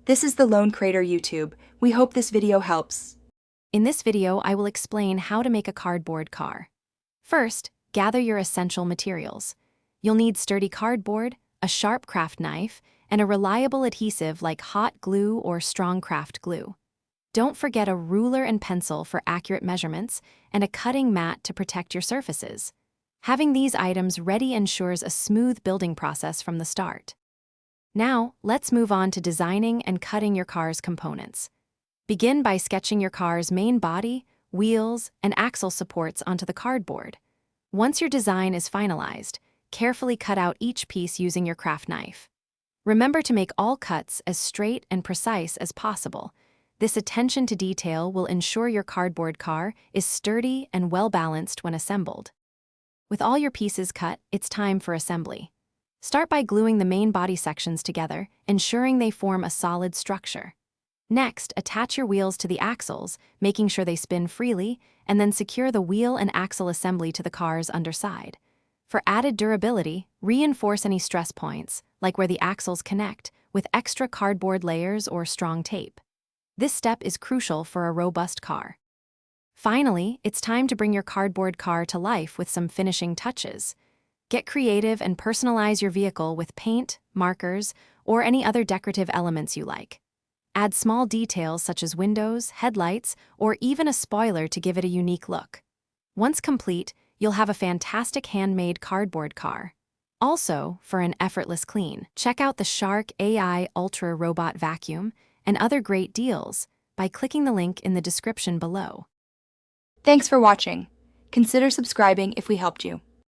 This is the Lone Crater YouTube. We hope this video helps. In this video, I will explain how to make a cardboard car. First, gather your essential materials. You'll need sturdy cardboard, a sharp craft knife, and a reliable adhesive like hot glue or strong craft glue. Don't forget a ruler and pencil for accurate measurements and a cutting mat to protect your surfaces. Having these items ready ensures a smooth building process from the start. Now, let's move on to designing and cutting your car's components. Begin by sketching your car's main body, wheels, and axle supports onto the cardboard. Once your design is finalized, carefully cut out each piece using your craft knife. Remember to make all cuts as straight and precise as possible. This attention to detail will ensure your cardboard car is sturdy and well-balanced when assembled. With all your pieces cut, it's time for assembly. Start by gluing the main body sections together, ensuring they form a solid structure. Next, attach your wheels to the axles, making sure they spin freely, and then secure the wheel and axle assembly to the car's underside. For added durability, reinforce any stress points, like where the axles connect, with extra cardboard layers or strong tape. This step is crucial for a robust car. Finally, it's time to bring your cardboard car to life with some finishing touches. Get creative and personalize your vehicle with paint, markers, or any other decorative elements you like. Add small details such as windows, headlights, or even a spoiler to give it a unique look. Once complete, you'll have a fantastic handmade cardboard car. Also, for an effortless clean, check out the Shark AI Ultra Robot Vacuum and other great deals by clicking the link in the description below. Thanks for watching. Consider subscribing if we helped you.